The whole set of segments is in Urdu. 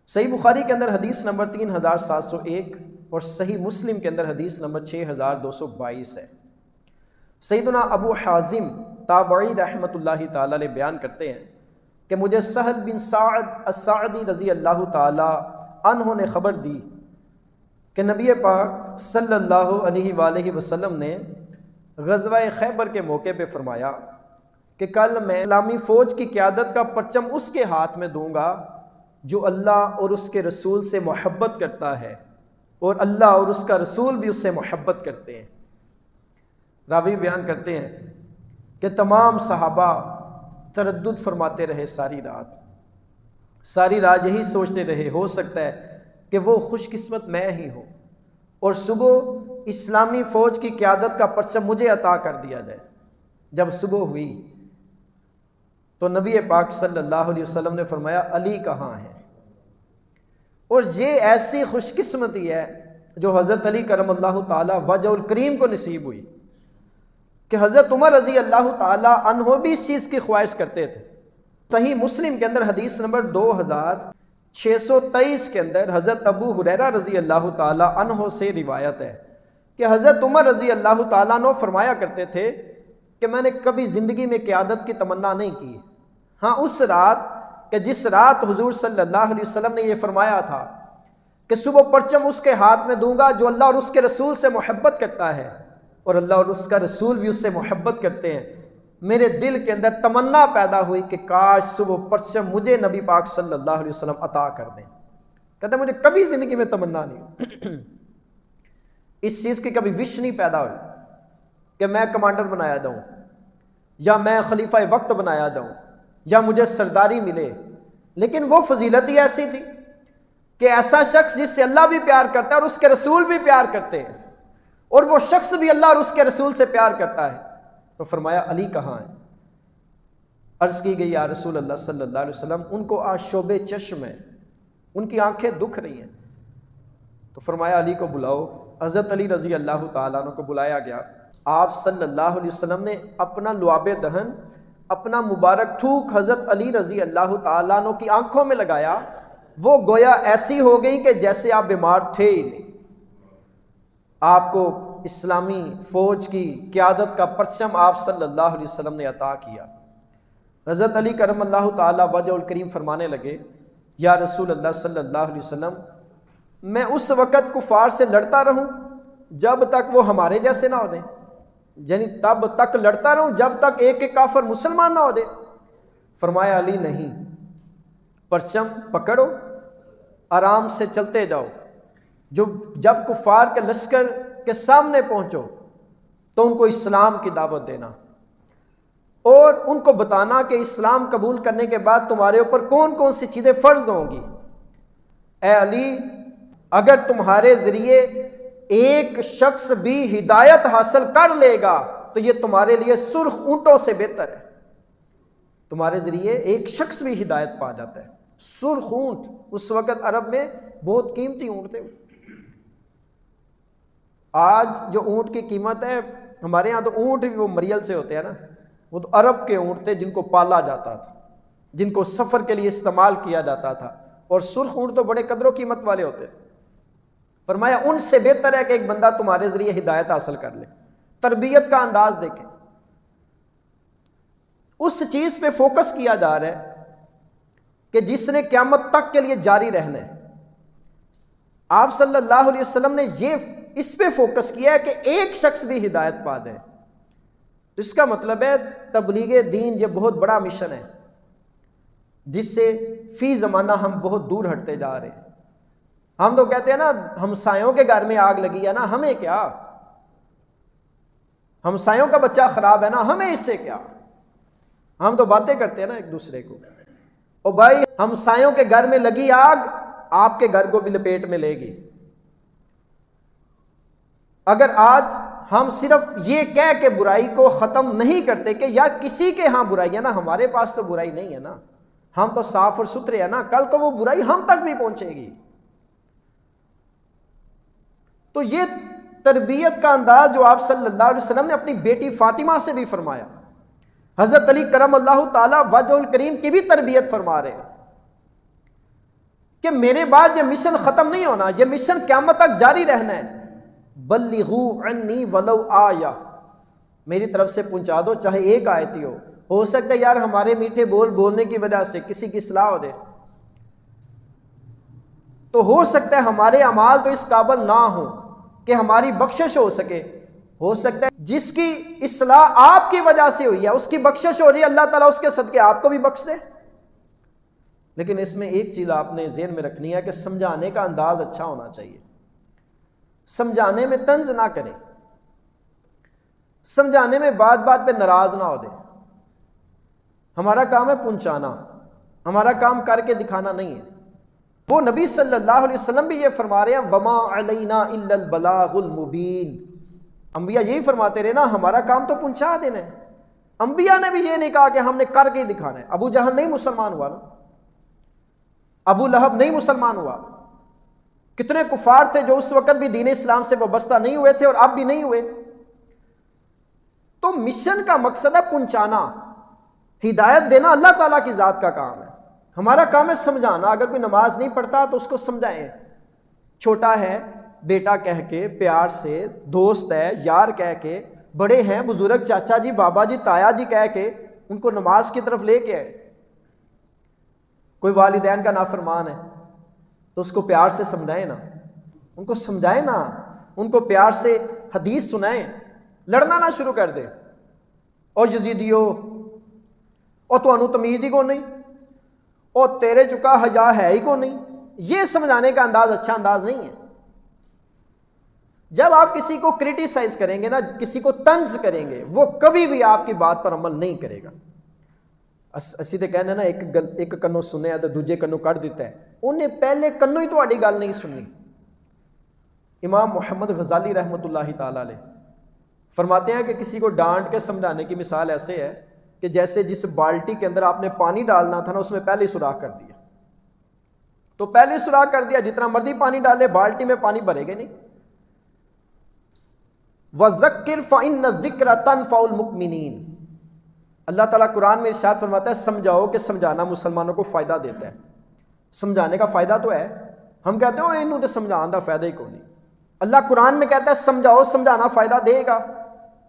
صحیح بخاری کے اندر حدیث نمبر 3701 اور صحیح مسلم کے اندر حدیث نمبر 6222 ہے۔ سیدنا ابو حازم تابعی رحمۃ اللہ تعالی علیہ بیان کرتے ہیں کہ مجھے سہل بن سعد الساعدی رضی اللہ تعالی عنہ نے خبر دی کہ نبی پاک صلی اللہ علیہ وآلہ وسلم نے غزوہ خیبر کے موقع پہ فرمایا کہ کل میں اسلامی فوج کی قیادت کا پرچم اس کے ہاتھ میں دوں گا جو اللہ اور اس کے رسول سے محبت کرتا ہے اور اللہ اور اس کا رسول بھی اس سے محبت کرتے ہیں۔ راوی بیان کرتے ہیں کہ تمام صحابہ تردد فرماتے رہے ساری رات یہی سوچتے رہے ہو سکتا ہے کہ وہ خوش قسمت میں ہی ہوں اور صبح اسلامی فوج کی قیادت کا پرچم مجھے عطا کر دیا جائے۔ جب صبح ہوئی تو نبی پاک صلی اللہ علیہ وسلم نے فرمایا علی کہاں ہے؟ اور یہ ایسی خوش قسمتی ہے جو حضرت علی کرم اللہ تعالی وجہ الکریم کو نصیب ہوئی کہ حضرت عمر رضی اللہ تعالی عنہ بھی اس چیز کی خواہش کرتے تھے۔ صحیح مسلم کے اندر حدیث نمبر 2623 کے اندر حضرت ابو ہریرہ رضی اللہ تعالی عنہ سے روایت ہے کہ حضرت عمر رضی اللہ تعالیٰ عنہ فرمایا کرتے تھے کہ میں نے کبھی زندگی میں قیادت کی تمنا نہیں کی، ہاں اس رات کہ جس رات حضور صلی اللہ علیہ وسلم نے یہ فرمایا تھا کہ صبح پرچم اس کے ہاتھ میں دوں گا جو اللہ اور اس کے رسول سے محبت کرتا ہے اور اللہ اور اس کا رسول بھی اس سے محبت کرتے ہیں، میرے دل کے اندر تمنا پیدا ہوئی کہ کاش صبح پرچم مجھے نبی پاک صلی اللہ علیہ وسلم عطا کر دیں۔ کہتے ہیں مجھے کبھی زندگی میں تمنا نہیں، اس چیز کی کبھی وش نہیں پیدا ہوئی کہ میں کمانڈر بنایا جاؤں یا میں خلیفہ وقت بنایا جاؤں یا مجھے سرداری ملے، لیکن وہ فضیلت ہی ایسی تھی کہ ایسا شخص جس سے اللہ بھی پیار کرتا ہے اور اس کے رسول بھی پیار کرتے ہیں اور وہ شخص بھی اللہ اور اس کے رسول سے پیار کرتا ہے، تو فرمایا علی کہاں ہے؟ عرض کی گئی یا رسول اللہ صلی اللہ علیہ وسلم ان کو آج شوب چشم ہے، ان کی آنکھیں دکھ رہی ہیں۔ تو فرمایا علی کو بلاؤ۔ حضرت علی رضی اللہ تعالیٰ عنہ کو بلایا گیا۔ آپ صلی اللہ علیہ وسلم نے اپنا لعاب دہن، اپنا مبارک تھوک حضرت علی رضی اللہ تعالیٰ عنہ کی آنکھوں میں لگایا، وہ گویا ایسی ہو گئی کہ جیسے آپ بیمار تھے ہی نہیں۔ آپ کو اسلامی فوج کی قیادت کا پرچم آپ صلی اللہ علیہ وسلم نے عطا کیا۔ حضرت علی کرم اللہ تعالیٰ وجہ الکریم فرمانے لگے یا رسول اللہ صلی اللہ علیہ وسلم میں اس وقت کفار سے لڑتا رہوں جب تک وہ ہمارے جیسے نہ ہو دیں، یعنی تب تک لڑتا رہوں جب تک ایک ایک کافر مسلمان نہ ہو دے۔ فرمایا علی نہیں، پرچم پکڑو، آرام سے چلتے جاؤ، جب کفار کے لشکر کے سامنے پہنچو تو ان کو اسلام کی دعوت دینا اور ان کو بتانا کہ اسلام قبول کرنے کے بعد تمہارے اوپر کون کون سی چیزیں فرض ہوں گی۔ اے علی، اگر تمہارے ذریعے ایک شخص بھی ہدایت حاصل کر لے گا تو یہ تمہارے لیے سرخ اونٹوں سے بہتر ہے۔ تمہارے ذریعے ایک شخص بھی ہدایت پا جاتا ہے۔ سرخ اونٹ اس وقت عرب میں بہت قیمتی اونٹ تھے۔ آج جو اونٹ کی قیمت ہے، ہمارے ہاں تو اونٹ بھی وہ مریل سے ہوتے ہیں نا، وہ تو عرب کے اونٹ تھے جن کو پالا جاتا تھا، جن کو سفر کے لیے استعمال کیا جاتا تھا، اور سرخ اونٹ تو بڑے قدر و قیمت والے ہوتے ہیں۔ فرمایا ان سے بہتر ہے کہ ایک بندہ تمہارے ذریعے ہدایت حاصل کر لے۔ تربیت کا انداز دیکھیں، اس چیز پہ فوکس کیا جا رہا ہے کہ جس نے قیامت تک کے لیے جاری رہنا ہے۔ آپ صلی اللہ علیہ وسلم نے اس پہ فوکس کیا ہے کہ ایک شخص بھی ہدایت پا دے۔ اس کا مطلب ہے تبلیغ دین یہ بہت بڑا مشن ہے جس سے فی زمانہ ہم بہت دور ہٹتے جا رہے ہیں۔ ہم تو کہتے ہیں نا ہمسایوں کے گھر میں آگ لگی ہے نا، ہمیں کیا، ہمسایوں کا بچہ خراب ہے نا، ہمیں اس سے کیا۔ ہم تو باتیں کرتے ہیں نا ایک دوسرے کو، او بھائی ہمسایوں کے گھر میں لگی آگ آپ کے گھر کو بھی لپیٹ میں لے گی۔ اگر آج ہم صرف یہ کہہ کے برائی کو ختم نہیں کرتے کہ یار کسی کے ہاں برائی ہے نا، ہمارے پاس تو برائی نہیں ہے نا، ہم تو صاف اور ستھرے ہیں نا، کل کو وہ برائی ہم تک بھی پہنچے گی۔ تو یہ تربیت کا انداز جو آپ صلی اللہ علیہ وسلم نے اپنی بیٹی فاطمہ سے بھی فرمایا، حضرت علی کرم اللہ تعالی وجہ الکریم کی بھی تربیت فرما رہے ہیں کہ میرے بعد یہ مشن ختم نہیں ہونا، یہ مشن قیامت تک جاری رہنا ہے. بلغوا عنی ولو آیہ، میری طرف سے پہنچا دو چاہے ایک آیت ہی ہو سکتا ہے یار ہمارے میٹھے بول بولنے کی وجہ سے کسی کی اصلاح ہو جائے، تو ہو سکتا ہے ہمارے اعمال تو اس قابل نہ ہوں کہ ہماری بخشش ہو سکے. ہو سکتا ہے جس کی اصلاح آپ کی وجہ سے ہوئی ہے اس کی بخشش ہو رہی ہے، اللہ تعالیٰ اس کے صدقے آپ کو بھی بخش دے. لیکن اس میں ایک چیز آپ نے ذہن میں رکھنی ہے کہ سمجھانے کا انداز اچھا ہونا چاہیے. سمجھانے میں طنز نہ کریں، سمجھانے میں بات بات پہ ناراض نہ ہو دیں. ہمارا کام ہے پہنچانا، ہمارا کام کر کے دکھانا نہیں ہے. وہ نبی صلی اللہ علیہ وسلم بھی یہ فرما رہے ہیں وما علینا الا البلاغ المبین. انبیاء یہی فرماتے رہے نا ہمارا کام تو پہنچا دینا ہے. انبیاء نے بھی یہ نہیں کہا کہ ہم نے کر کے ہی دکھانا ہے. ابو جہل نہیں مسلمان ہوا نا، ابو لہب نہیں مسلمان ہوا. کتنے کفار تھے جو اس وقت بھی دین اسلام سے وابستہ نہیں ہوئے تھے اور اب بھی نہیں ہوئے. تو مشن کا مقصد ہے پہنچانا، ہدایت دینا اللہ تعالیٰ کی ذات کا کام ہے. ہمارا کام ہے سمجھانا. اگر کوئی نماز نہیں پڑھتا تو اس کو سمجھائیں، چھوٹا ہے بیٹا کہہ کے پیار سے، دوست ہے یار کہہ کے، بڑے ہیں بزرگ چاچا جی بابا جی تایا جی کہہ کے ان کو نماز کی طرف لے کے آئے. کوئی والدین کا نافرمان ہے تو اس کو پیار سے سمجھائیں نا، ان کو سمجھائیں نا، ان کو پیار سے حدیث سنائیں. لڑنا نہ شروع کر دے اور یزیدیو اور تو انو تمیز ہی کو نہیں اور تیرے چکا حیا ہے ہی کو نہیں. یہ سمجھانے کا انداز اچھا انداز نہیں ہے. جب آپ کسی کو کرٹیسائز کریں گے نا، کسی کو طنز کریں گے، وہ کبھی بھی آپ کی بات پر عمل نہیں کرے گا. اسی تے کہنا نا ایک کنوں سنیا تو دوجے کنوں کٹ دیتا ہے. انہیں پہلے کنوں ہی تہاڈی گل نہیں سننی. امام محمد غزالی رحمۃ اللہ تعالی علیہ فرماتے ہیں کہ کسی کو ڈانٹ کے سمجھانے کی مثال ایسے ہے کہ جیسے جس بالٹی کے اندر آپ نے پانی ڈالنا تھا نا اس میں پہلے ہی سوراخ کر دیا. تو پہلے سوراخ کر دیا، جتنا مرضی پانی ڈالے بالٹی میں پانی بھرے گا نہیں. وَذَكِّرْ فَإِنَّ الذِّكْرَ تَنْفَعُ الْمُؤْمِنِينَ. اللہ تعالیٰ قرآن میں ارشاد فرماتا ہے سمجھاؤ کہ سمجھانا مسلمانوں کو فائدہ دیتا ہے. سمجھانے کا فائدہ تو ہے. ہم کہتے ہیں انہوں تو سمجھانے کا فائدہ ہی کوئی نہیں. اللہ قرآن میں کہتا ہے سمجھاؤ سمجھانا فائدہ دے گا.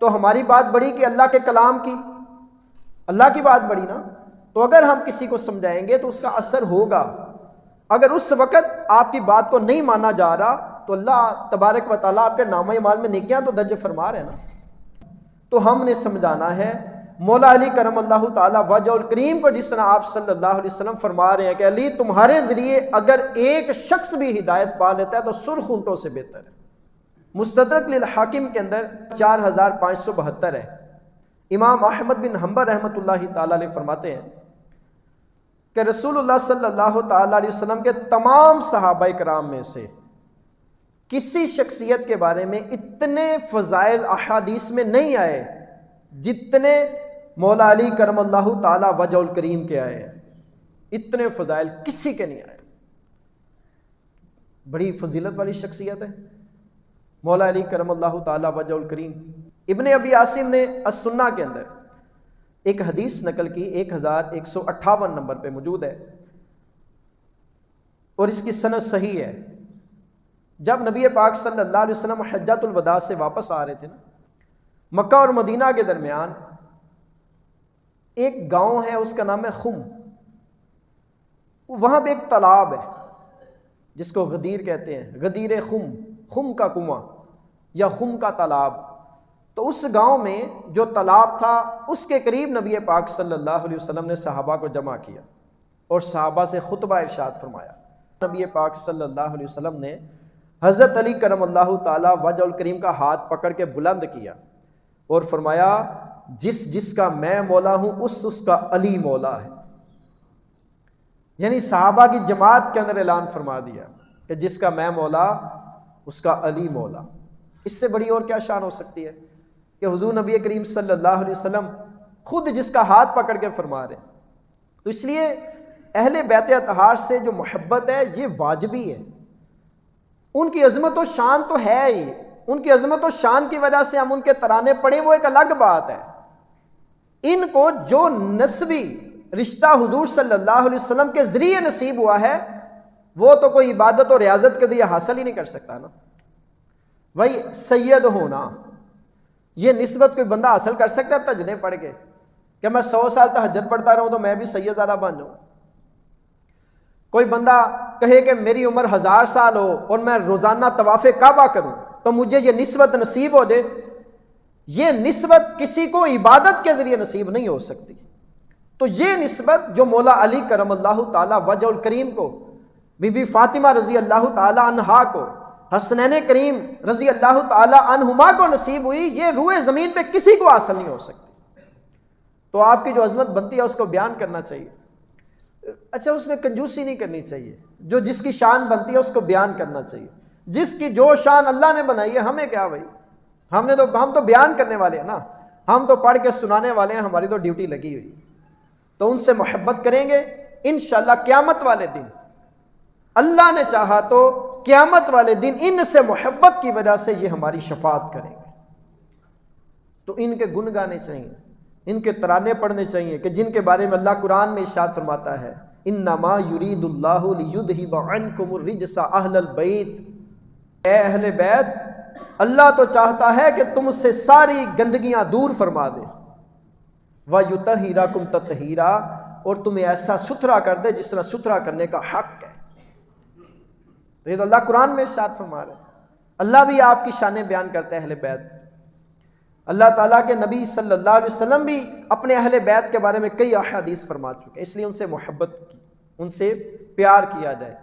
تو ہماری بات بڑی کہ اللہ کے کلام کی، اللہ کی بات بڑی نا. تو اگر ہم کسی کو سمجھائیں گے تو اس کا اثر ہوگا. اگر اس وقت آپ کی بات کو نہیں مانا جا رہا تو اللہ تبارک و تعالیٰ آپ کے نامہ اعمال میں نیکیاں تو درج فرما رہے ہیں نا. تو ہم نے سمجھانا ہے. مولا علی کرم اللہ تعالیٰ وجہ الکریم کو جس طرح آپ صلی اللہ علیہ وسلم فرما رہے ہیں کہ علی تمہارے ذریعے اگر ایک شخص بھی ہدایت پا لیتا ہے تو سرخ اونٹوں سے بہتر ہے. مستدرک للحاکم کے اندر 4572 ہے. امام احمد بن حنبل رحمۃ اللہ تعالیٰ علیہ فرماتے ہیں کہ رسول اللہ صلی اللہ تعالیٰ علیہ وسلم کے تمام صحابہ کرام میں سے کسی شخصیت کے بارے میں اتنے فضائل احادیث میں نہیں آئے جتنے مولا علی کرم اللہ تعالیٰ وجہ الکریم کے آئے ہیں. اتنے فضائل کسی کے نہیں آئے. بڑی فضیلت والی شخصیت ہے مولا علی کرم اللہ تعالیٰ وجہ الکریم. ابن ابی عاصم نے السنہ کے اندر ایک حدیث نقل کی 1158 نمبر پہ موجود ہے اور اس کی سند صحیح ہے. جب نبی پاک صلی اللہ علیہ وسلم حجۃ الوداع سے واپس آ رہے تھے نا، مکہ اور مدینہ کے درمیان ایک گاؤں ہے اس کا نام ہے خم. وہاں پہ ایک تالاب ہے جس کو غدیر کہتے ہیں، غدیر خم، خم کا کنواں یا خم کا تالاب. تو اس گاؤں میں جو تالاب تھا اس کے قریب نبی پاک صلی اللہ علیہ وسلم نے صحابہ کو جمع کیا اور صحابہ سے خطبہ ارشاد فرمایا. نبی پاک صلی اللہ علیہ وسلم نے حضرت علی کرم اللہ تعالیٰ وجہ الکریم کا ہاتھ پکڑ کے بلند کیا اور فرمایا جس کا میں مولا ہوں اس کا علی مولا ہے. یعنی صحابہ کی جماعت کے اندر اعلان فرما دیا کہ جس کا میں مولا اس کا علی مولا. اس سے بڑی اور کیا شان ہو سکتی ہے کہ حضور نبی کریم صلی اللہ علیہ وسلم خود جس کا ہاتھ پکڑ کے فرما رہے. تو اس لیے اہل بیت اطہار سے جو محبت ہے یہ واجبی ہے. ان کی عظمت و شان تو ہے ہی، ان کی عظمت و شان کی وجہ سے ہم ان کے ترانے پڑھیں وہ ایک الگ بات ہے. ان کو جو نسبی رشتہ حضور صلی اللہ علیہ وسلم کے ذریعے نصیب ہوا ہے وہ تو کوئی عبادت اور ریاضت کے ذریعے حاصل ہی نہیں کر سکتا نا. وہی سید ہونا، یہ نسبت کوئی بندہ حاصل کر سکتا ہے تہجدیں پڑھ کے کہ میں 100 سال تہجد پڑھتا رہوں تو میں بھی سید زیادہ بن جاؤں؟ کوئی بندہ کہے کہ میری عمر 1000 سال ہو اور میں روزانہ طواف کعبہ کروں تو مجھے یہ نسبت نصیب ہو جائے، یہ نسبت کسی کو عبادت کے ذریعے نصیب نہیں ہو سکتی. تو یہ نسبت جو مولا علی کرم اللہ تعالی وجہ الکریم کو، بی بی فاطمہ رضی اللہ تعالی عنہا کو، حسنین کریم رضی اللہ تعالی عنہما کو نصیب ہوئی، یہ روئے زمین پہ کسی کو حاصل نہیں ہو سکتی. تو آپ کی جو عظمت بنتی ہے اس کو بیان کرنا چاہیے. اچھا، اس میں کنجوسی نہیں کرنی چاہیے، جو جس کی شان بنتی ہے اس کو بیان کرنا چاہیے. جس کی جو شان اللہ نے بنائی ہے ہمیں کیا بھائی، ہم تو بیان کرنے والے ہیں نا، ہم تو پڑھ کے سنانے والے ہیں، ہماری تو ڈیوٹی لگی ہوئی. تو ان سے محبت کریں گے انشاءاللہ قیامت والے دن، اللہ نے چاہا تو قیامت والے دن ان سے محبت کی وجہ سے یہ ہماری شفاعت کریں گے. تو ان کے گن گانے چاہیے، ان کے ترانے پڑھنے چاہیے کہ جن کے بارے میں اللہ قرآن میں ارشاد فرماتا ہے انما یرید اللہ لیذھب عنکم الرجس اہل البیت. اے اہل بیت، اللہ تو چاہتا ہے کہ تم سے ساری گندگیاں دور فرما دے، وَيُطَهِّرَكُمْ تَطْهِيرًا، اور تمہیں ایسا ستھرا کر دے جس طرح ستھرا کرنے کا حق ہے. تو یہ تو اللہ قرآن میں ارشاد فرما رہے ہیں. اللہ بھی آپ کی شانیں بیان کرتے ہیں اہل بیت. اللہ تعالیٰ کے نبی صلی اللہ علیہ وسلم بھی اپنے اہل بیت کے بارے میں کئی احادیث فرما چکے ہیں، اس لیے ان سے محبت کی، ان سے پیار کیا جائے.